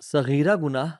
صغیرہ گناہ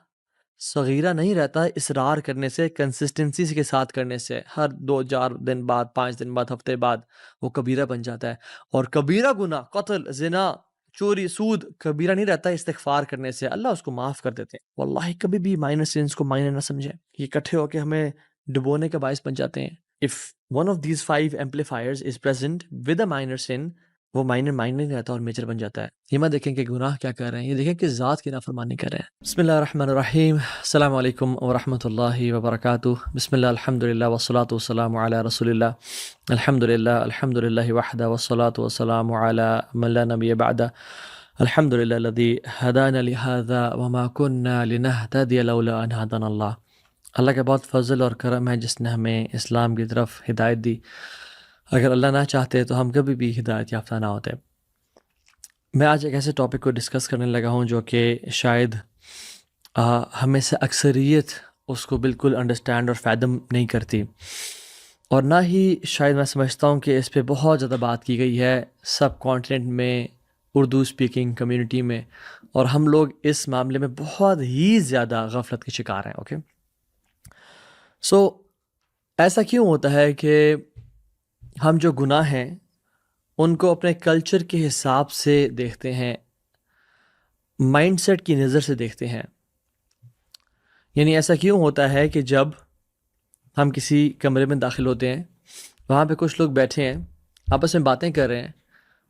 صغیرہ نہیں رہتا اصرار کرنے سے، کنسسٹنسی کے ساتھ کرنے سے، ہر 2-4 دن بعد، 5 دن بعد، ہفتے بعد وہ کبیرہ بن جاتا ہے۔ اور کبیرہ گناہ، قتل، زنا، چوری، سود کبیرہ نہیں رہتا استغفار کرنے سے، اللہ اس کو معاف کر دیتے ہیں۔ واللہ کبھی بھی مائنر سینس کو مائنر نہ سمجھیں، یہ اکٹھے ہو کے ہمیں ڈبونے کا باعث بن جاتے ہیں۔ if one of these 5 amplifiers is present with a minor sin، وہ مائنر نہیں رہتا اور میجر بن جاتا ہے۔ یہ مت دیکھیں کہ گناہ کیا کر رہے ہیں، یہ دیکھیں کہ ذات کی نافرمانی کر رہے ہیں۔ بسم اللہ الرحمن الرحیم، السلام علیکم ورحمۃ اللہ وبرکاتہ۔ بسم اللہ الحمدللہ والصلاة والسلام علی رسول اللہ، الحمدللہ وحدہ والصلاة والسلام علی من لا نبی بعدہ، الحمدللہ الذی ہدانا لہذا وما کنا لنہتدی لولا ان ہدانا اللہ۔ اللہ کا بہت فضل اور کرم ہے جس نے ہمیں اسلام کی طرف ہدایت دی، اگر اللہ نہ چاہتے تو ہم کبھی بھی ہدایت یافتہ نہ ہوتے۔ میں آج ایک ایسے ٹاپک کو ڈسکس کرنے لگا ہوں جو کہ شاید ہمیں سے اکثریت اس کو بالکل انڈرسٹینڈ اور فیدم نہیں کرتی، اور نہ ہی شاید میں سمجھتا ہوں کہ اس پہ بہت زیادہ بات کی گئی ہے سب کانٹیننٹ میں، اردو اسپیکنگ کمیونٹی میں، اور ہم لوگ اس معاملے میں بہت ہی زیادہ غفلت کے شکار ہیں۔ اوکے، سو ایسا کیوں ہوتا ہے کہ ہم جو گناہ ہیں ان کو اپنے کلچر کے حساب سے دیکھتے ہیں، مائنڈ سیٹ کی نظر سے دیکھتے ہیں؟ یعنی ایسا کیوں ہوتا ہے کہ جب ہم کسی کمرے میں داخل ہوتے ہیں، وہاں پہ کچھ لوگ بیٹھے ہیں، آپس میں باتیں کر رہے ہیں،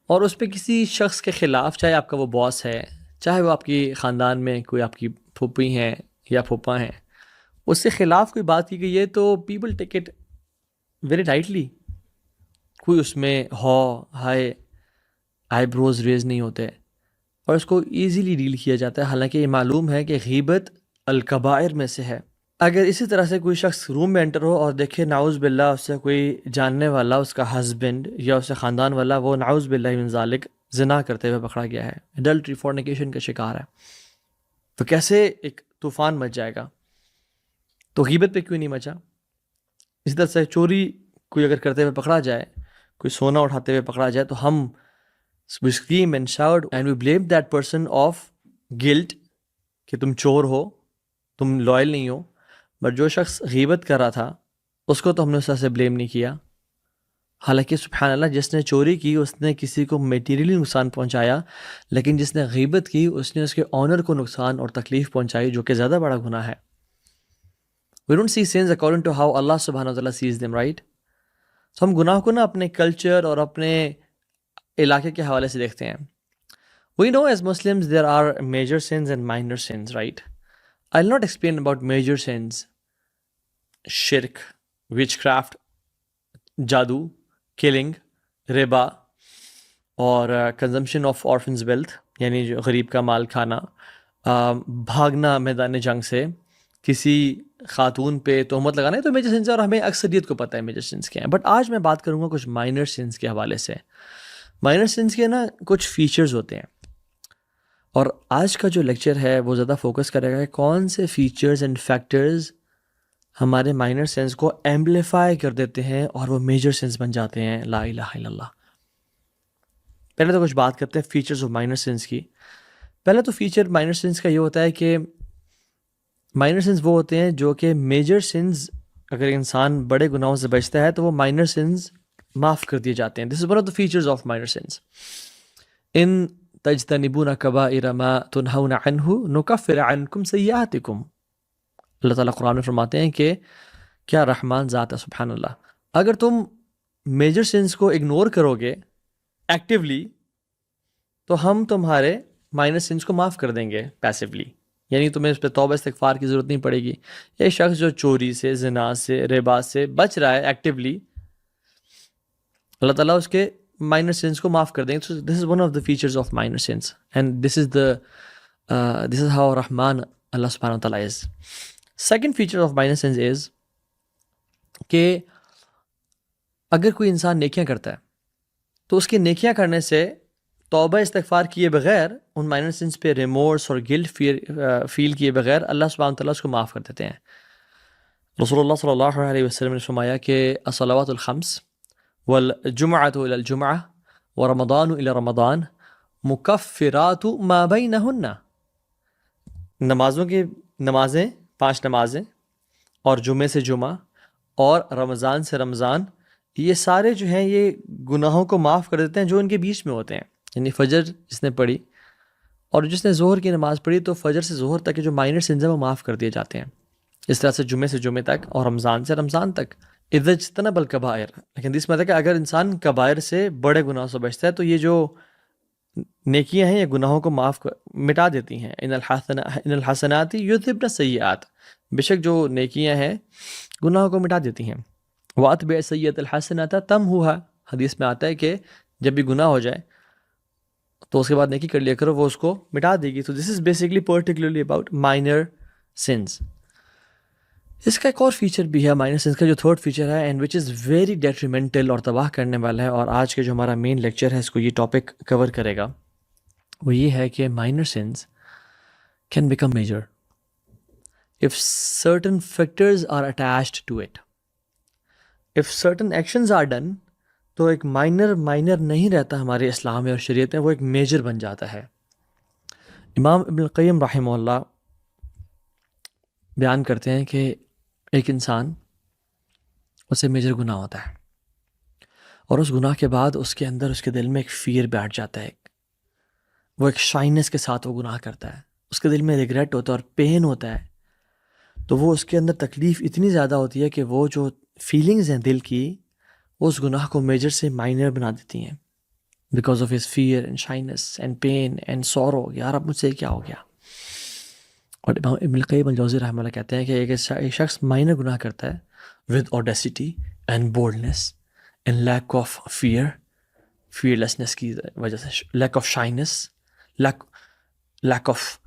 اور اس پہ کسی شخص کے خلاف، چاہے آپ کا وہ باس ہے، چاہے وہ آپ کی خاندان میں کوئی آپ کی پھوپھی ہیں یا پھوپھا ہیں، اس سے خلاف کوئی بات کی گئی ہے تو people take it very lightly. کوئی اس میں ہائے آئی بروز ریز نہیں ہوتے، اور اس کو ایزیلی ڈیل کیا جاتا ہے، حالانکہ یہ معلوم ہے کہ غیبت الکبائر میں سے ہے۔ اگر اسی طرح سے کوئی شخص روم میں انٹر ہو اور دیکھے نعوذ باللہ اس سے کوئی جاننے والا، اس کا ہسبینڈ یا اس سے خاندان والا، وہ نعوذ باللہ من ذالک زنا کرتے ہوئے پکڑا گیا ہے، ایڈلٹری، فورنیکیشن کا شکار ہے، تو کیسے ایک طوفان مچ جائے گا؟ تو غیبت پہ کیوں نہیں مچا؟ اسی طرح سے چوری کوئی اگر کرتے ہوئے پکڑا جائے، کوئی سونا اٹھاتے ہوئے پکڑا جائے، تو ہم we scream and shout and we blame that person of guilt کہ تم چور ہو، تم لائل نہیں ہو۔ بٹ جو شخص غیبت کر رہا تھا اس کو تو ہم نے اس طرح سے بلیم نہیں کیا، حالانکہ سبحان اللہ جس نے چوری کی اس نے کسی کو میٹیریلی نقصان پہنچایا، لیکن جس نے غیبت کی اس نے اس کے آنر کو نقصان اور تکلیف پہنچائی، جو کہ زیادہ بڑا گناہ ہے۔ We don't see sins according to how Allah subhanahu wa ta'ala sees them, right؟ تو ہم گناہ کو نا اپنے کلچر اور اپنے علاقے کے حوالے سے دیکھتے ہیں۔ We know as Muslims there are major sins and minor sins, right؟ I'll not explain about major sins، شرک، witchcraft، جادو، killing، ربا، اور consumption of orphans' wealth، یعنی جو غریب کا مال کھانا، بھاگنا میدان جنگ سے، کسی خاتون پہ تہمت لگانا، ہے تو میجر سینس ہے، اور ہمیں اکثریت کو پتہ ہے میجر سینس کیا ہیں۔ بٹ آج میں بات کروں گا کچھ مائنر سینس کے حوالے سے۔ مائنر سینس کے نا کچھ فیچرز ہوتے ہیں، اور آج کا جو لیکچر ہے وہ زیادہ فوکس کرے گا کہ کون سے فیچرز اینڈ فیکٹرز ہمارے مائنر سینس کو ایمپلیفائی کر دیتے ہیں اور وہ میجر سینس بن جاتے ہیں۔ لا الہ الا اللہ۔ پہلے تو کچھ بات کرتے ہیں فیچرز آف مائنر سینس کی۔ پہلا تو فیچر مائنر سینس کا یہ ہوتا ہے کہ مائنر سینس وہ ہوتے ہیں جو کہ میجر سینس، اگر انسان بڑے گناہوں سے بچتا ہے تو وہ مائنر سینس معاف کر دیے جاتے ہیں۔ This is one of the features of minor sins. ان تجتنبون کبائر ما تنہون عنہ نکفر عنکم سیئاتکم، اللہ تعالیٰ قرآن میں فرماتے ہیں کہ کیا رحمان ذات ہے، سبحان اللہ۔ اگر تم میجر سینس کو اگنور کرو گے ایکٹیولی تو ہم تمہارے مائنر سینس کو معاف کر دیں گے پیسیولی، یعنی تمہیں اس پہ توبہ استغفار کی ضرورت نہیں پڑے گی۔ ایک شخص جو چوری سے، زنا سے، ربا سے بچ رہا ہے ایکٹیولی، اللہ تعالیٰ اس کے مائنر سینس کو معاف کر دیں گے۔ This is one of the features of minor sins, and this is how رحمان اللہ سبحانہ و تعالیٰ is. Second feature of minor sins is کہ اگر کوئی انسان نیکیاں کرتا ہے تو اس کی نیکیاں کرنے سے توبہ استغفار کیے بغیر، ان مائنر سینس پہ ریمورس اور گلٹ فیل کیے بغیر، اللہ سبحانہ وتعالیٰ اس کو معاف کر دیتے ہیں۔ رسول اللہ صلی اللہ علیہ وسلم نے فرمایا کہ الصلوات الخمس والجمعۃ الی الجمعہ ورمضان الی رمضان مکفرات ما بینہن، نمازیں 5 نمازیں اور جمعے سے جمعہ اور رمضان سے رمضان، یہ سارے جو ہیں یہ گناہوں کو معاف کر دیتے ہیں جو ان کے بیچ میں ہوتے ہیں. یعنی فجر جس نے پڑھی اور جس نے ظہر کی نماز پڑھی تو فجر سے ظہر تک کے جو مائنر سنز ہیں وہ معاف کر دیے جاتے ہیں. اس طرح سے جمعے سے جمعے تک اور رمضان سے رمضان تک. اذا اجتنب الکبائر، لیکن اس مطلب کہ اگر انسان کبائر سے بڑے گناہوں سے بچتا ہے تو یہ جو نیکیاں ہیں یہ گناہوں کو مٹا دیتی ہیں. ان الحسنات یذھبن السیئات، بے شک جو نیکیاں ہیں گناہوں کو مٹا دیتی ہیں. واتبع السیئۃ الحسنۃ تمھوھا، حدیث میں آتا ہے کہ جب بھی گناہ ہو جائے تو اس کے بعد نیکی کر لیا کرو، وہ اس کو مٹا دے گی. تو this is basically particularly about minor sins. اس کا ایک اور فیچر بھی ہے مائنر سنز کا جو تھرڈ فیچر ہے and which is very detrimental اور تباہ کرنے والا ہے، اور آج کے جو ہمارا مین لیکچر ہے اس کو یہ ٹاپک کور کرے گا. وہ یہ ہے کہ minor sins can become major if certain factors are attached to it. if certain actions are done تو ایک مائنر نہیں رہتا ہمارے اسلام میں اور شریعت میں، وہ ایک میجر بن جاتا ہے. امام ابن القیم رحمہ اللہ بیان کرتے ہیں کہ ایک انسان اسے میجر گناہ ہوتا ہے اور اس گناہ کے بعد اس کے اندر اس کے دل میں ایک فیئر بیٹھ جاتا ہے، وہ ایک شائنس کے ساتھ وہ گناہ کرتا ہے، اس کے دل میں ریگریٹ ہوتا ہے اور پین ہوتا ہے. تو وہ اس کے اندر تکلیف اتنی زیادہ ہوتی ہے کہ وہ جو فیلنگز ہیں دل کی وہ اس گناہ کو میجر سے مائنر بنا دیتی ہیں because of his fear and shyness and pain and sorrow. یار اب مجھ سے کیا ہو گیا؟ اور ابن القیم الجوزی رحمہ اللہ کہتے ہیں کہ ایک شخص مائنر گناہ کرتا ہے with audacity and boldness and lack of fearlessness کی وجہ سے، lack of shyness, lack of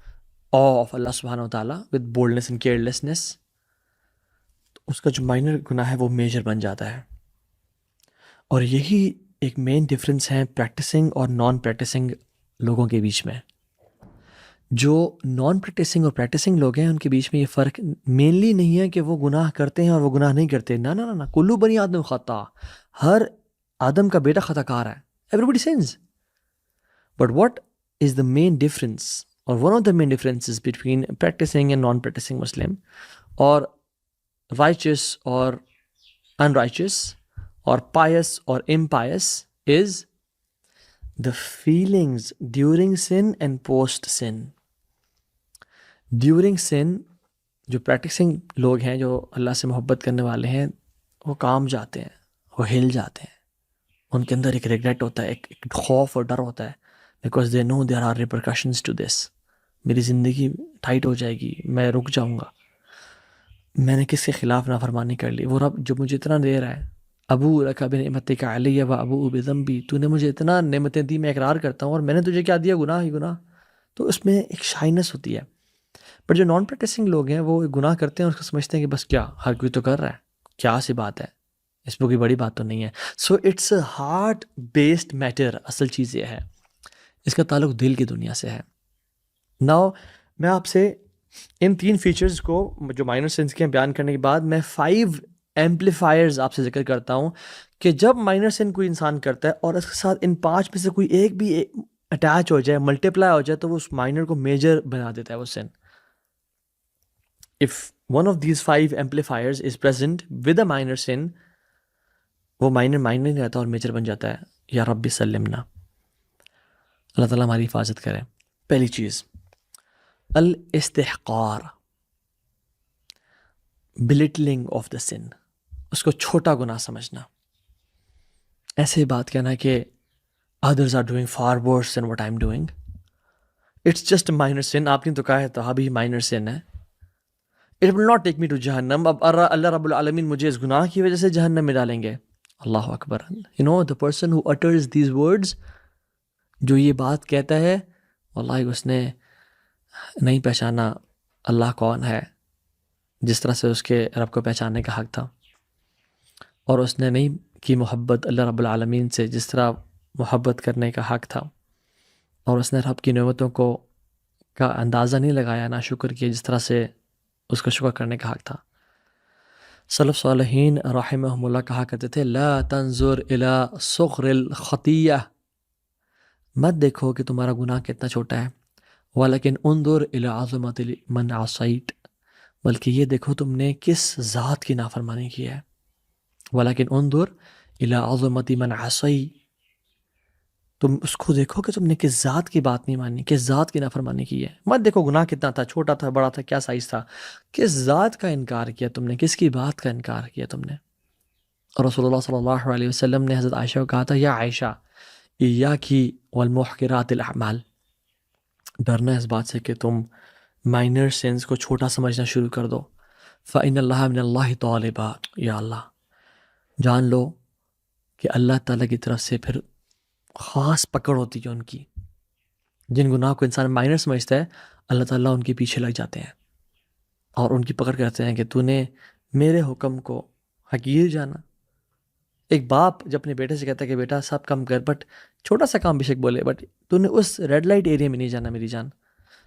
of Allah سبحانہ و تعالیٰ ود بولڈنس اینڈ کیئرلیسنس، اس کا جو مائنر گناہ ہے وہ میجر بن جاتا ہے. اور یہی ایک مین ڈفرینس ہے پریکٹسنگ اور نان پریکٹسنگ لوگوں کے بیچ میں. جو نان پریکٹسنگ اور پریکٹسنگ لوگ ہیں ان کے بیچ میں یہ فرق مینلی نہیں ہے کہ وہ گناہ کرتے ہیں اور وہ گناہ نہیں کرتے. نہ کلو بنی آدم خطا، ہر آدم کا بیٹا خطا کار ہے. Everybody sins. But what is the main difference or one of the main differences between practising and non practising Muslim or righteous or unrighteous or pious or impious is the feelings during sin and post sin. During sin جو پریکٹسنگ لوگ ہیں، جو اللہ سے محبت کرنے والے ہیں، وہ کام جاتے ہیں، وہ ہل جاتے ہیں، ان کے اندر ایک ریگریٹ ہوتا ہے، ایک خوف اور ڈر ہوتا ہے because they know there are repercussions to this. میری زندگی ٹائٹ ہو جائے گی، میں رک جاؤں گا، میں نے کس کے خلاف نافرمانی کر لی، وہ رب جو مجھے اتنا دے رہا ہے، ابو لک بنعمتک علی و ابو بذنبی، تو نے مجھے اتنا نعمتیں دی، میں اقرار کرتا ہوں اور میں نے تجھے کیا دیا؟ گناہ ہی گناہ. تو اس میں ایک شائنس ہوتی ہے. پر جو نان پریکٹسنگ لوگ ہیں وہ گناہ کرتے ہیں اور اس کو سمجھتے ہیں کہ بس کیا ہر کوئی تو کر رہا ہے، کیا سی بات ہے، اس میں کوئی بڑی بات تو نہیں ہے. So it's a heart based matter. اصل چیز یہ ہے، اس کا تعلق دل کی دنیا سے ہے. ناؤ میں آپ سے ان 3 فیچرز کو جو مائنر سنس کے بیان کرنے کے بعد میں 5 ایمپلیفائرز آپ سے ذکر کرتا ہوں کہ جب مائنر سن کوئی انسان کرتا ہے اور اس کے ساتھ ان 5 میں سے کوئی ایک بھی اٹیچ ہو جائے، ملٹیپلائی ہو جائے، تو وہ اس مائنر کو میجر بنا دیتا ہے وہ سن. If one of these 5 amplifiers is present with a minor sin، وہ مائنر نہیں رہتا اور میجر بن جاتا ہے. یا رب سلمنا، اللہ تعالیٰ ہماری حفاظت کرے. پہلی چیز الاستحقار، بلٹلنگ آف دا سن، اس کو چھوٹا گناہ سمجھنا. ایسے بات کہنا کہ others are doing far worse than what I'm doing. It's just a minor sin. آپ نے تو کہا ہے تو ابھی minor sin ہے. It will not take me to جہنم. اب اللہ رب العالمین مجھے اس گناہ کی وجہ سے جہنم میں ڈالیں گے. اللہ اکبر. You know the person who utters these words، جو یہ بات کہتا ہے، واللہ اس نے نہیں پہچانا اللہ کون ہے جس طرح سے اس کے رب کو پہچاننے کا حق تھا، اور اس نے نہیں کی محبت اللہ رب العالمین سے جس طرح محبت کرنے کا حق تھا، اور اس نے رب کی نعمتوں کا اندازہ نہیں لگایا، نہ شکر کیا جس طرح سے اس کا شکر کرنے کا حق تھا. سلف صالحین رحمہم اللہ کہا کرتے تھے لا تنظر الی صغر الخطیہ، مت دیکھو کہ تمہارا گناہ کتنا چھوٹا ہے، وَلَكِنْ انظُرْ إِلَىٰ عَظَمَةِ مَنْ عَصَيْتَ، بلکہ یہ دیکھو تم نے کس ذات کی نافرمانی کی ہے. وَلَكِنْ انظُرْ إِلَىٰ عَظَمَةِ مَنْ عَصَيْتَ، تم اس کو دیکھو کہ تم نے کس ذات کی بات نہیں مانی، کس ذات کی نافرمانی کی ہے. مت دیکھو گناہ کتنا تھا، چھوٹا تھا، بڑا تھا، کیا سائز تھا، کس ذات کا انکار کیا تم نے، کس کی بات کا انکار کیا تم نے. اور رسول اللہ صلی اللہ علیہ وسلم نے حضرت عائشہ کو کہا تھا، یا عائشہ ایاکی والمحقرات الاعمال، ڈرنا اس بات سے کہ تم مائنر سینس کو چھوٹا سمجھنا شروع کر دو. فإن اللہ من اللہ طالبا، یا اللہ جان لو کہ اللہ تعالیٰ کی طرف سے پھر خاص پکڑ ہوتی ہے ان کی. جن گناہ کو انسان مائنر سمجھتا ہے، اللہ تعالیٰ ان کے پیچھے لگ جاتے ہیں اور ان کی پکڑ کرتے ہیں کہ تو نے میرے حکم کو حقیر جانا. ایک باپ جب اپنے بیٹے سے کہتا ہے کہ بیٹا سب کام کر، بٹ چھوٹا سا کام بے شک بولے، بٹ تو نے اس ریڈ لائٹ ایریا میں نہیں جانا میری جان،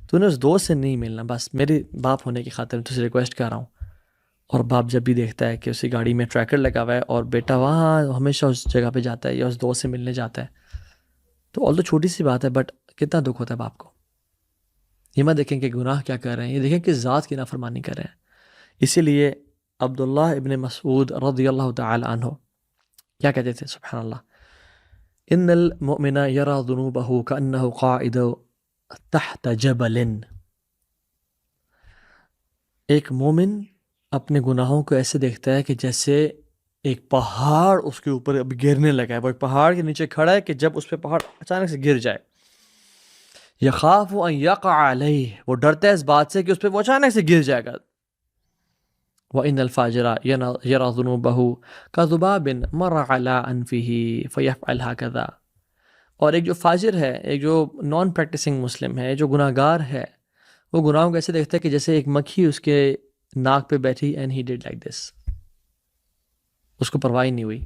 تو نے اس دوست سے نہیں ملنا، بس میرے باپ ہونے کی خاطر میں تجھ سے ریکویسٹ کر رہا ہوں. اور باپ جب بھی دیکھتا ہے کہ اسی گاڑی میں ٹریکر لگا ہوا ہے اور بیٹا وہاں ہمیشہ اس جگہ پہ جاتا ہے یا اس دوست سے ملنے جاتا ہے، تو آل تو چھوٹی سی بات ہے، بٹ کتنا دکھ ہوتا ہے باپ کو. یہ مت دیکھیں کہ گناہ کیا کر رہے ہیں، یہ دیکھیں کہ ذات کی نافرمانی کر رہے ہیں. اسی لیے عبداللہ ابن مسعود رضی اللہ تعالی عنہ کیا کہتے تھے، سبحان اللہ، ان المؤمن یرى ذنوبه كأنه قاعد تحت جبل. ایک مومن اپنے گناہوں کو ایسے دیکھتا ہے کہ جیسے ایک پہاڑ اس کے اوپر اب گرنے لگا ہے، وہ ایک پہاڑ کے نیچے کھڑا ہے کہ جب اس پہ پہاڑ اچانک سے گر جائے. یخاف ان یقع علیہ، وہ ڈرتا ہے اس بات سے کہ اس پہ وہ اچانک سے گر جائے گا. وَإِنَّ الْفَاجِرَ يَرَى ذُنُوبَهُ كَذُبَابٍ مَرَّ عَلَىٰ أَنْفِهِ فَيَفْعَلْ هَكَذَا. اور ایک جو فاجر ہے، ایک جو نان پریکٹسنگ مسلم ہے، جو گناہ گار ہے، وہ گناہوں کو ایسے دیکھتا ہے کہ جیسے ایک مکھی اس کے ناک پہ بیٹھی، and he did like this, اس کو پرواہ نہیں ہوئی.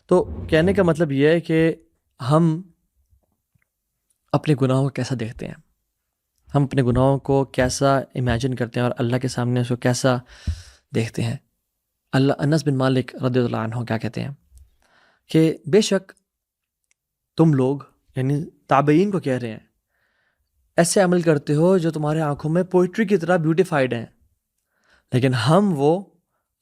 تو کہنے کا مطلب یہ ہے کہ ہم اپنے گناہوں کو کیسا دیکھتے ہیں، ہم اپنے گناہوں کو کیسا امیجن کرتے ہیں اور اللہ کے سامنے اس کو کیسا دیکھتے ہیں. انس بن مالک رضی اللہ عنہ کیا کہتے ہیں کہ بے شک تم لوگ، یعنی تابعین کو کہہ رہے ہیں، ایسے عمل کرتے ہو جو تمہارے آنکھوں میں پوئٹری کی طرح بیوٹیفائڈ ہیں، لیکن ہم وہ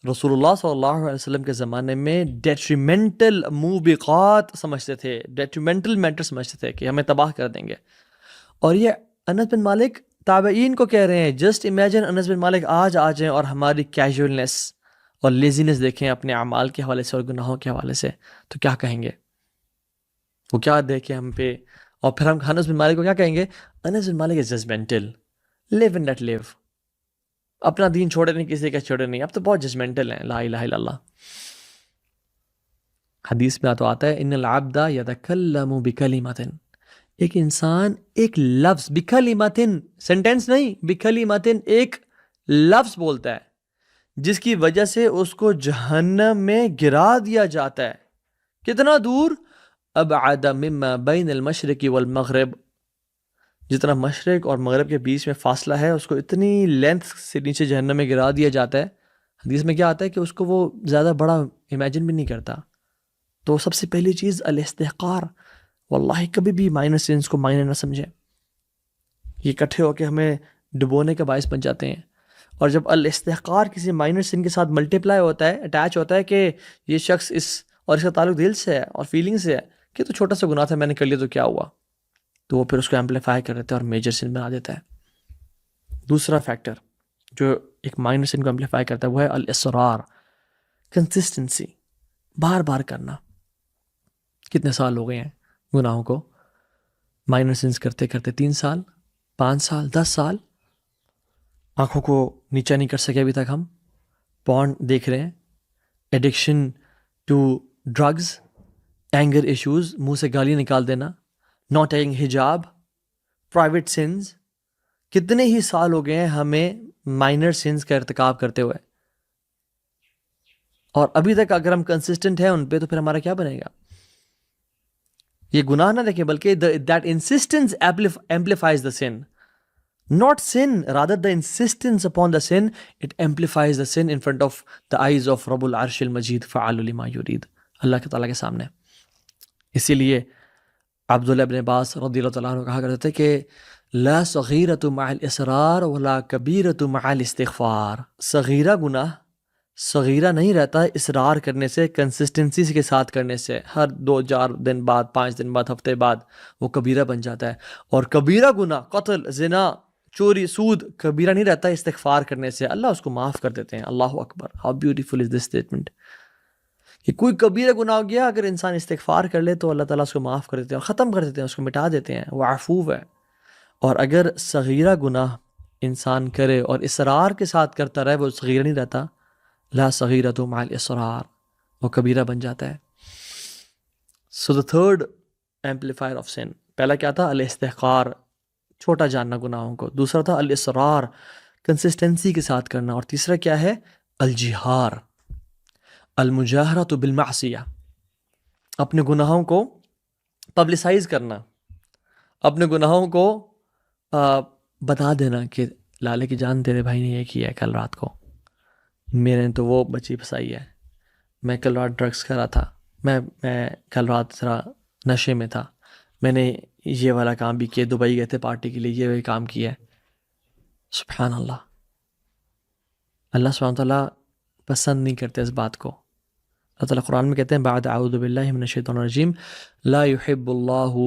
رسول اللہ صلی اللہ علیہ وسلم کے زمانے میں ڈیٹریمنٹل موبقات سمجھتے تھے، ڈیٹریمنٹل میٹر سمجھتے تھے کہ ہمیں تباہ کر دیں گے. اور یہ انس بن مالک تابعین کو کہہ رہے ہیں. جسٹ امیجن انس بن مالک آج آ جائیں اور ہماری کیجولنس اور لیزینس دیکھیں اپنے اعمال کے حوالے سے اور گناہوں کے حوالے سے، تو کیا کہیں گے؟ وہ کیا دیکھیں ہم پہ؟ اور پھر ہم انس بن مالک کو کیا کہیں گے؟ انس بن مالک از judgemental, leave and let live, اپنا دین چھوڑے نہیں، کسی کا چھوڑے نہیں، اب تو بہت ججمنٹل ہیں. لا الہ الا اللہ. حدیث میں تو آتا ہے ان العبد یتکلم بکلمۃ، ایک انسان ایک لفظ، بکلمۃ سینٹینس نہیں، بکلمۃ ایک لفظ بولتا ہے جس کی وجہ سے اس کو جہنم میں گرا دیا جاتا ہے. کتنا دور؟ ابعد مما بین المشرق والمغرب، جتنا مشرق اور مغرب کے بیچ میں فاصلہ ہے اس کو اتنی لینتھ سے نیچے جہنم میں گرا دیا جاتا ہے. حدیث میں کیا آتا ہے کہ اس کو وہ زیادہ بڑا امیجن بھی نہیں کرتا. تو سب سے پہلی چیز الاستحقار. واللہ کبھی بھی مائنر سینس کو مائنر نہ سمجھیں، یہ اکٹھے ہو کے ہمیں ڈبونے کا باعث بن جاتے ہیں. اور جب الاستحقار کسی مائنر سین کے ساتھ ملٹیپلائی ہوتا ہے، اٹیچ ہوتا ہے کہ یہ شخص اور اس کا تعلق دل سے ہے اور فیلنگ سے ہے کہ تو چھوٹا سا گناہ تھا، میں نے کر لیا تو کیا ہوا، تو وہ پھر اس کو ایمپلیفائی کر دیتا ہے اور میجر سین بنا دیتا ہے. دوسرا فیکٹر جو ایک مائنر سین کو ایمپلیفائی کرتا ہے وہ ہے الاصرار، کنسسٹنسی، بار بار کرنا. کتنے سال ہو گئے ہیں گناہوں کو مائنر سینس کرتے کرتے؟ 3 سال، 5 سال، 10 سال. آنکھوں کو نیچا نہیں کر سکے ابھی تک ہم. پورن دیکھ رہے ہیں، addiction to drugs, anger issues, منہ سے گالی نکال دینا، ناٹ ٹیکنگ حجاب، پرائیویٹ سینز. کتنے ہی سال ہو گئے ہیں ہمیں مائنر سینز کا ارتکاب کرتے ہوئے، اور ابھی تک اگر ہم کنسسٹنٹ ہیں ان پہ تو پھر ہمارا کیا بنے گا؟ یہ گناہ نہ دیکھیں بلکہ that insistence amplifies the sin. Not sin, rather the insistence upon the sin, it amplifies the sin in front of the eyes of Rabb al-Arsh al-Majid فَعَالُ لِمَا يُرِيدُ، اللہ تعالیٰ کے سامنے. اسی لیے عبداللہ ابن عباس رضی اللہ تعالیٰ عنہ کہا کرتے تھے کہ لا صغیرۃ مع الاصرار ولا کبیرۃ مع الاستغفار. صغیرہ گناہ صغیرہ نہیں رہتا اصرار کرنے سے، کنسسٹنسی کے ساتھ کرنے سے، ہر 2-4 دن بعد 5 دن بعد ہفتے بعد وہ کبیرہ بن جاتا ہے. اور کبیرہ گناہ قتل، زنا، چوری، سود کبیرہ نہیں رہتا استغفار کرنے سے، اللہ اس کو معاف کر دیتے ہیں. اللہ اکبر، how beautiful is this statement کہ کوئی کبیرہ گناہ ہو گیا اگر انسان استغفار کر لے تو اللہ تعالیٰ اس کو معاف کر دیتے ہیں اور ختم کر دیتے ہیں، اس کو مٹا دیتے ہیں. وہ عفو ہے. اور اگر صغیرہ گناہ انسان کرے اور اصرار کے ساتھ کرتا رہے، وہ صغیرہ نہیں رہتا. لا صغیرۃ مع الاصرار، وہ کبیرہ بن جاتا ہے. سو the third amplifier of sun, پہلا کیا تھا؟ الاستحقار، چھوٹا جاننا گناہوں کو. دوسرا تھا الاصرار، کنسسٹنسی کے ساتھ کرنا. اور تیسرا کیا ہے؟ الجہار، المجاہرۃ بالمعصیہ، اپنے گناہوں کو پبلسائز کرنا، اپنے گناہوں کو بتا دینا کہ لالے کی جان تیرے بھائی نے یہ کیا ہے کل رات کو، میرے نے تو وہ بچی پھنسائی ہے، میں کل رات ڈرگس کر رہا تھا، میں کل رات ذرا نشے میں تھا، میں نے یہ والا کام بھی کیا، دبئی گئے تھے پارٹی کے لیے، یہ کام کیا ہے. سبحان اللہ، اللہ سبحانہ تعالیٰ پسند نہیں کرتے اس بات کو. اللہ تعالیٰ قرآن میں کہتے ہیں بعد اعوذ باللہ من الشیطان الرجیم لا يحب اللہ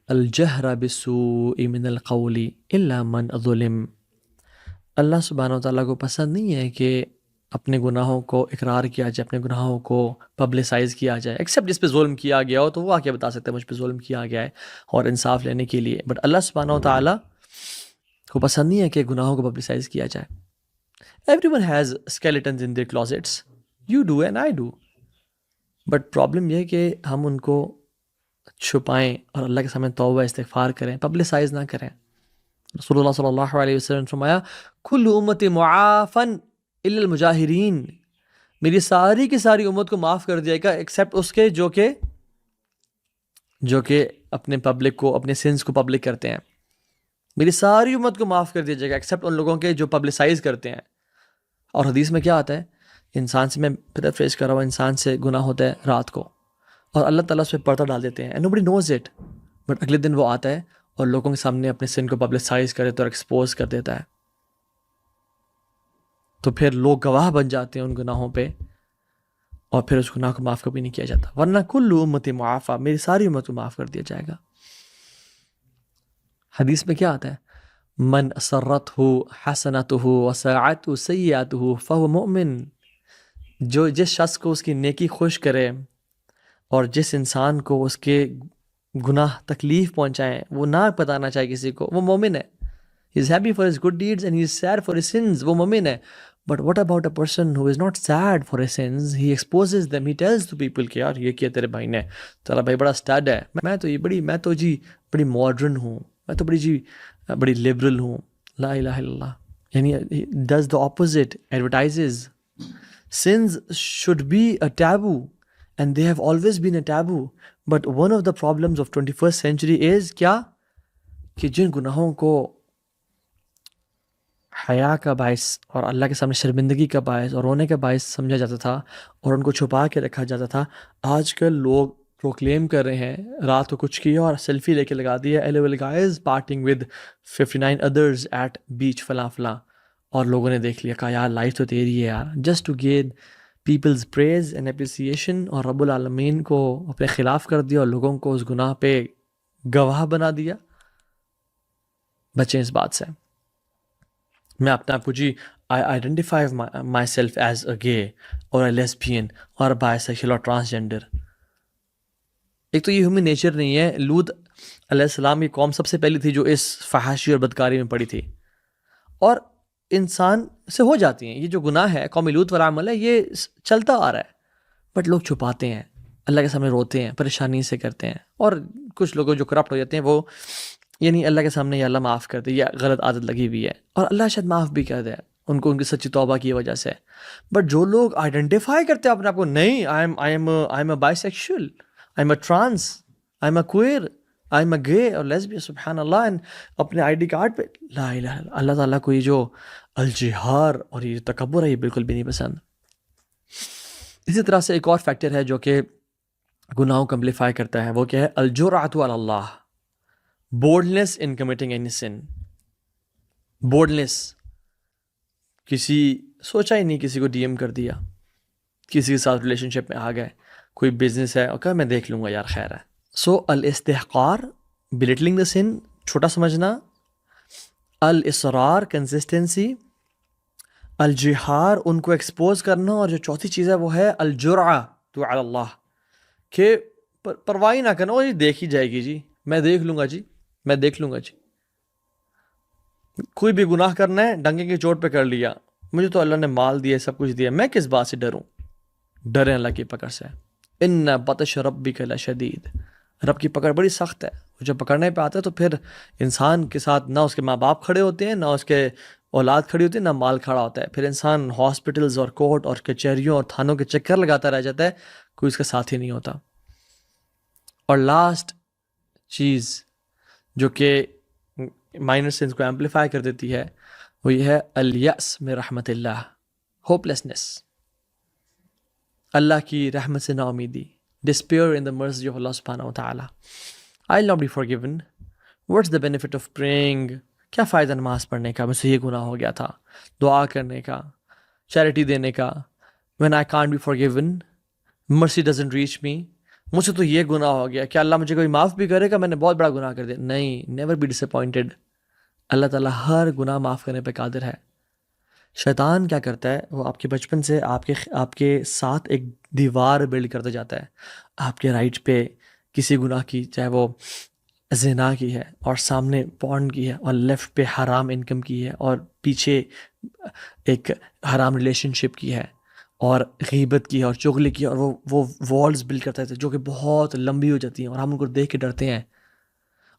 الجہر بالسوء من القول الا من ظلم. اللہ سبحانہ وتعالیٰ کو پسند نہیں ہے کہ اپنے گناہوں کو اقرار کیا جائے، اپنے گناہوں کو پبلسائز کیا جائے، ایکسیپٹ جس پہ ظلم کیا گیا ہو تو وہ آ کے بتا سکتے ہیں مجھ پہ ظلم کیا گیا ہے اور انصاف لینے کے لیے. بٹ اللہ سبحانہ وتعالیٰ کو پسند نہیں ہے کہ گناہوں کو پبلسائز کیا جائے. Everyone has skeletons in their closets. You do and I do. But problem یہ ہے کہ ہم ان کو چھپائیں اور اللہ کے سامنے توبہ استغفار کریں، پبلسائز نہ کریں. رسول اللہ صلی اللہ علیہ وسلم نے فرمایا کل امت معافن الا المجاہرین، میری ساری کی ساری امت کو معاف کر دیا گا ایکسیپٹ اس کے جو کہ اپنے پبلک کو، اپنے سنس کو پبلک کرتے ہیں. میری ساری امت کو معاف کر دیا جائے گا ایکسیپٹ ان لوگوں کے جو پبلسائز کرتے ہیں. اور حدیث میں کیا آتا ہے؟ انسان سے، میں پیرافریز کر رہا ہوں، انسان سے گناہ ہوتا ہے رات کو اور اللہ تعالیٰ اس پہ پردہ ڈال دیتے ہیں، and nobody knows it. But اگلے دن وہ آتا ہے اور لوگوں کے سامنے اپنے سن کو پبلسائز کرے تو ایکسپوز کر دیتا ہے. تو پھر لوگ گواہ بن جاتے ہیں ان گناہوں پہ اور پھر اس گناہ کو معاف کبھی نہیں کیا جاتا. ورنہ کل امت معافی، میری ساری امت کو معاف کر دیا جائے گا. حدیث میں کیا آتا ہے؟ من اسرتہ حسنتہ وساعتہ سیئاتہ فہو مؤمن. جو جس شخص کو اس کی نیکی خوش کرے اور جس انسان کو اس کے گناہ تکلیف پہنچائیں، وہ نہ بتانا چاہے کسی کو، وہ مومن ہے. He is happy for his good deeds and he is sad for his sins. وہ مومن ہے. But what about a person who is not sad for his sins? He exposes them. He tells to people کہ یار یہ کیا تیرے بھائی نے، تیرا بھائی بڑا اسٹڈ ہے، میں تو بڑی ماڈرن ہوں، میں تو بڑی لبرل ہوں. لا الہ الا اللہ. یعنی does the opposite, advertises. Sins should be a taboo and they have always been a taboo. But one of the problems of 21st century is کیا؟ کہ جن گناہوں کو حیا کا باعث اور اللہ کے سامنے شرمندگی کا باعث اور رونے کا باعث سمجھا جاتا تھا اور ان کو چھپا کے رکھا جاتا تھا، آج کل لوگ پروکلیم کر رہے ہیں، رات کو کچھ کیا اور سیلفی لے کے لگا دیا LOL guys partying with 59 others at beach فلاں فلاں، اور لوگوں نے دیکھ لیا کہا یار لائف تو تیری ہے یار، just to get people's praise and appreciation, اور رب العالمین کو اپنے خلاف کر دیا اور لوگوں کو اس گناہ پہ گواہ بنا دیا. بچیں اس بات سے. میں اپنے آپ کو I identify myself as a gay or a lesbian or a bisexual or transgender. ایک تو یہ ہیومن نیچر نہیں ہے. لوط علیہ السلام کی قوم سب سے پہلی تھی جو اس فحاشی اور بدکاری میں پڑی تھی، اور انسان سے ہو جاتی ہیں. یہ جو گناہ ہے قوم لوط والا عمل ہے، یہ چلتا آ رہا ہے، بٹ لوگ چھپاتے ہیں، اللہ کے سامنے روتے ہیں، پریشانی سے کرتے ہیں. اور کچھ لوگ جو کرپٹ ہو جاتے ہیں وہ یعنی اللہ کے سامنے یا اللہ معاف کر دے، یا غلط عادت لگی ہوئی ہے، اور اللہ شاید معاف بھی کر دے ان کو ان کی سچی توبہ کی وجہ سے. بٹ جو لوگ آئیڈینٹیفائی کرتے ہیں اپنے آپ کو، نہیں I am a bisexual, I am a trans, I am a queer, I am a gay اور لیسبین، سبحان اللہ، اپنے ID کارڈ پہ لا الہ الا اللہ. تعالیٰ کو یہ جو الجہار اور یہ تکبر ہے یہ بالکل بھی نہیں پسند. اسی طرح سے ایک اور فیکٹر ہے جو کہ گناہوں کو امپلیفائی کرتا ہے، وہ کیا ہے؟ الجرأۃ علی اللہ، بولڈنس ان کمٹنگ اینی سن. بورڈنس، کسی سوچا ہی نہیں، کسی کو ڈی ایم کر دیا، کسی کے ساتھ ریلیشن شپ میں آ گئے، کوئی بزنس ہے اور کہا میں دیکھ لوں گا یار خیر ہے. سو الاستحقار، بلیٹلنگ دا سن، چھوٹا سمجھنا، الاصرار کنسسٹنسی، الجہار ان کو ایکسپوز کرنا، اور جو چوتھی چیز ہے وہ ہے الجرعہ تو علی اللہ، کہ پرواہ نہ کرنا، وہ جی دیکھ ہی جائے گی جی، میں دیکھ لوں گا جی، میں دیکھ لوں گا جی. کوئی بھی گناہ کرنا ہے ڈنگے کی چوٹ پہ کر لیا، مجھے تو اللہ نے مال دیا، سب کچھ دیا، میں کس بات سے ڈروں؟ ڈریں اللہ کی پکڑ سے. ان بطش ربک لشدید، رب کی پکڑ بڑی سخت ہے. جب پکڑنے پہ آتا ہے تو پھر انسان کے ساتھ نہ اس کے ماں باپ کھڑے ہوتے ہیں، نہ اس کے اولاد کھڑی ہوتی ہے، نہ مال کھڑا ہوتا ہے. پھر انسان ہاسپٹلز اور کورٹ اور کچہریوں اور تھانوں کے چکر لگاتا رہ جاتا ہے، کوئی اس کا ساتھی نہیں ہوتا. اور لاسٹ چیز جو کہ مائنر سینس کو ایمپلیفائی کر دیتی ہے وہ یہ ہے الیأس من رحمت اللہ، ہوپ لیسنس، اللہ کی رحمت سے نا امیدی، despair in the mercy of Allah subhanahu wa ta'ala. I'll not be forgiven. What's the benefit of praying? کیا فائدہ نماز پڑھنے کا، مجھ سے یہ گناہ ہو گیا تھا، دعا کرنے کا، چیریٹی دینے کا. when I can't be forgiven, mercy doesn't reach me. مجھ سے تو یہ گناہ ہو گیا، کیا اللہ مجھے کوئی معاف بھی کرے گا؟ میں نے بہت بڑا گناہ کر دیا. نہیں، never be disappointed. اللہ تعالیٰ ہر گناہ معاف کرنے پہ قادر ہے. شیطان کیا کرتا ہے، وہ آپ کے بچپن سے آپ کے ساتھ ایک دیوار بلڈ کرتا جاتا ہے. آپ کے رائٹ پہ کسی گناہ کی، چاہے وہ زنا کی ہے اور سامنے پورن کی ہے، اور لیفٹ پہ حرام انکم کی ہے، اور پیچھے ایک حرام ریلیشن شپ کی ہے، اور غیبت کی ہے، اور چغلی کی ہے، اور وہ والز بلڈ کرتا ہے جو کہ بہت لمبی ہو جاتی ہیں، اور ہم ان کو دیکھ کے ڈرتے ہیں.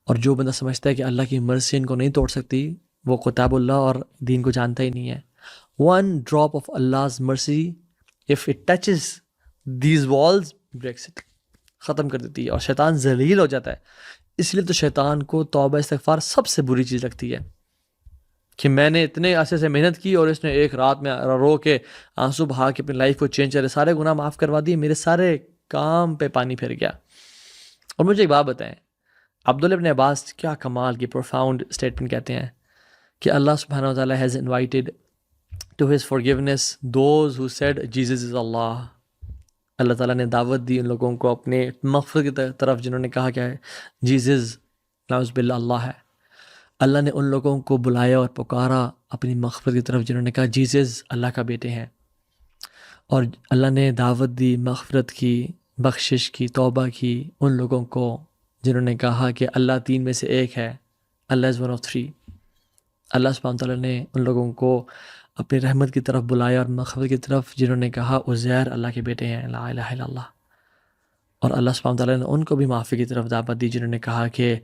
اور جو بندہ سمجھتا ہے کہ اللہ کی مرضی ان کو نہیں توڑ سکتی، وہ کتاب اللہ اور دین کو جانتا ہی نہیں ہے. One drop of Allah's mercy, if it touches these walls, breaks it. ختم کر دیتی ہے، اور شیطان ذلیل ہو جاتا ہے. اس لیے تو شیطان کو توبہ استغفار سب سے بری چیز لگتی ہے، کہ میں نے اتنے عرصے سے محنت کی اور اس نے ایک رات میں رو کے آنسو بہا کے اپنی لائف کو چینج کرے، سارے گناہ معاف کروا دیے، میرے سارے کام پہ پانی پھر گیا. اور مجھے ایک بات بتائیں، عبداللہ ابن عباس کیا کمال کی پروفاؤنڈ اسٹیٹمنٹ کہتے ہیں کہ اللہ سبحانہ وتعالی has invited to his forgiveness those who said Jesus is Allah. Allah تعالیٰ نے دعوت دی ان لوگوں کو اپنے مغفرت کی طرف جنہوں نے کہا کیا ہے، جیزز نعوذ باللہ اللہ ہے. اللہ نے ان لوگوں کو بلایا اور پکارا اپنی مغفرت کی طرف جنہوں نے کہا جیزز اللہ کا بیٹے ہیں. اور اللہ نے دعوت دی مغفرت کی، بخشش کی، توبہ کی ان لوگوں کو جنہوں نے کہا کہ اللہ تین میں سے ایک ہے، اللہ از ون آف تھری. اللہ سبحانہ تعالیٰ نے ان لوگوں کو اپنی رحمت کی طرف بلایا اور مغفرت کی طرف جنہوں نے کہا عزیر اللہ کے بیٹے ہیں، لا الہ الا اللہ. اور اللہ سبحانہ تعالیٰ نے ان کو بھی معافی کی طرف دعوت دی جنہوں نے کہا کہ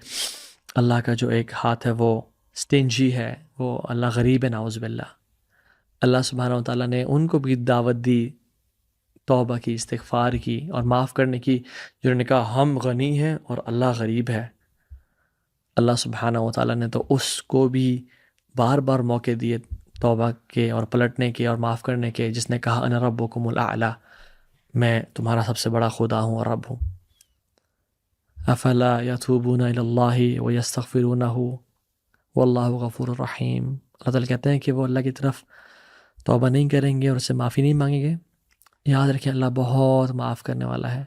اللہ کا جو ایک ہاتھ ہے وہ سٹینجی ہے، وہ اللہ غریب ہے، نعوذ باللہ. اللہ سبحانہ تعالیٰ نے ان کو بھی دعوت دی توبہ کی، استغفار کی اور معاف کرنے کی جنہوں نے کہا ہم غنی ہیں اور اللہ غریب ہے. اللہ سبحانہ تعالیٰ نے تو اس کو بھی بار بار موقع دیے توبہ کے اور پلٹنے کے اور معاف کرنے کے، جس نے کہا انا ربکم الاعلی، میں تمہارا سب سے بڑا خدا ہوں اور رب ہوں. افلا یتوبون الی اللہ ویستغفرونہ واللہ غفور الرحیم. اللہ تعالیٰ کہتے ہیں کہ وہ اللہ کی طرف توبہ نہیں کریں گے اور اس سے معافی نہیں مانگیں گے. یاد رکھیں اللہ بہت معاف کرنے والا ہے.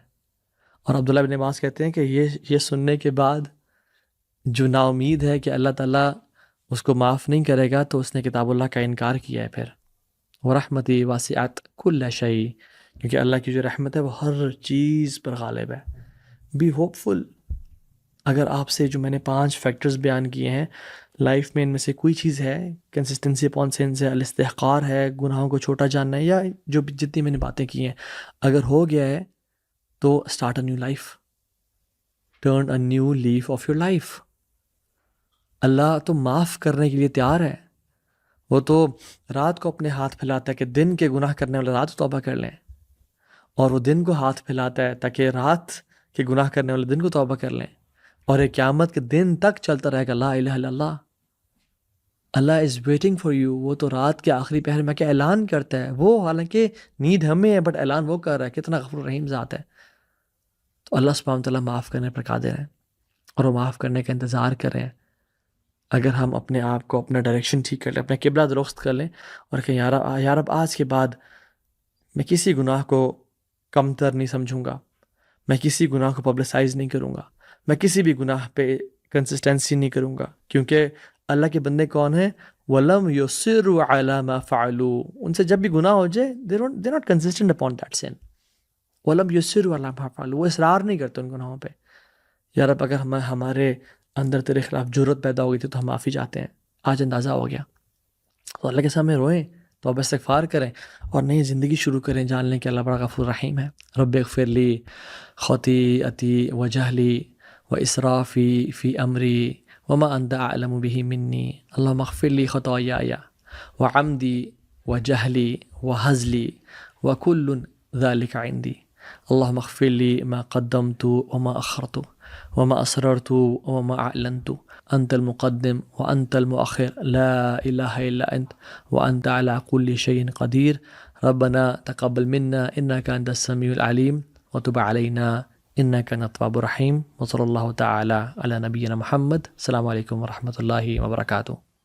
اور عبداللہ بن عباس کہتے ہیں کہ یہ سننے کے بعد جو نا امید ہے کہ اللہ تعالیٰ اس کو معاف نہیں کرے گا، تو اس نے کتاب اللہ کا انکار کیا ہے. پھر وَرَحْمَتِي وَاسِعَتْ كُلَّ شَيْءٍ، کیونکہ اللہ کی جو رحمت ہے وہ ہر چیز پر غالب ہے. بی ہوپ فل. اگر آپ سے جو میں نے 5 فیکٹرز بیان کیے ہیں لائف میں، ان میں سے کوئی چیز ہے، کنسسٹنسی اپون سینس ہے، الاستحقار ہے، گناہوں کو چھوٹا جاننا ہے، یا جو جتنی میں نے باتیں کی ہیں، اگر ہو گیا ہے تو start a new life, turn a new leaf of your life. Allah تو معاف کرنے کے لیے تیار ہے. وہ تو رات کو اپنے ہاتھ پھیلاتا ہے کہ دن کے گناہ کرنے والے رات توبہ کر لیں، اور وہ دن کو ہاتھ پھیلاتا ہے تاکہ رات کے گناہ کرنے والے دن کو توبہ کر لیں، اور ایک قیامت کے دن تک چلتا رہے گا لا الہ الا اللہ. اللہ از ویٹنگ فار یو. وہ تو رات کے آخری پہر میں کیا اعلان کرتا ہے، وہ حالانکہ نیڈ ہمیں ہے بٹ اعلان وہ کر رہا ہے. کتنا غفور رحیم ذات ہے. تو اللہ سبحانہ تعالیٰ معاف کرنے پر قادر ہے، اور وہ معاف کرنے کا انتظار کر رہے ہیں. اگر ہم اپنے آپ کو اپنا ڈائریکشن ٹھیک کر لیں، اپنا قبلہ درست کر لیں اور کہیں یار اب آج کے بعد میں کسی گناہ کو کم تر نہیں سمجھوں گا، میں کسی گناہ کو پبلسائز نہیں کروں گا، میں کسی بھی گناہ پہ کنسسٹنسی نہیں کروں گا، کیونکہ اللہ کے بندے کون ہیں؟ وَلَمْ يُصِرُّوا عَلَى مَا فَعَلُوا، ان سے جب بھی گناہ ہو جائے they're not consistent upon that sin. وَلَمْ يُصِرُّوا عَلَى مَا فَعَلُوا، وہ اصرار نہیں کرتے ان گناہوں پہ. یا رب اگر ہمارے اندر تیرے خلاف جرت پیدا ہو گئی تھی تو ہم معافی چاہتے ہیں، آج اندازہ ہو گیا، تو اللہ کے سامنے روئیں، توبہ استغفار کریں اور نئی زندگی شروع کریں، جان لیں کہ اللہ بڑا غفور رحیم ہے. رب اغفر لی خطیئتی و جہلی و اسرافی فی امری وما انت اعلم به منی اللہم اغفر لی خطایای و عمدی و جہلی و حزلی و کل ذالک عندی اللہم اغفر لی ما قدمت وما اخرت وما اسررت وما اعلنت انت المقدم وانت المؤخر لا الہ الا انت وانت على كل شيء قدیر. ربنا تقبل منا انك انت السميع العليم وتب علينا انك انت التواب الرحيم. وصلى الله تعالى على نبينا محمد. السلام علیکم ورحمۃ اللہ وبرکاتہ.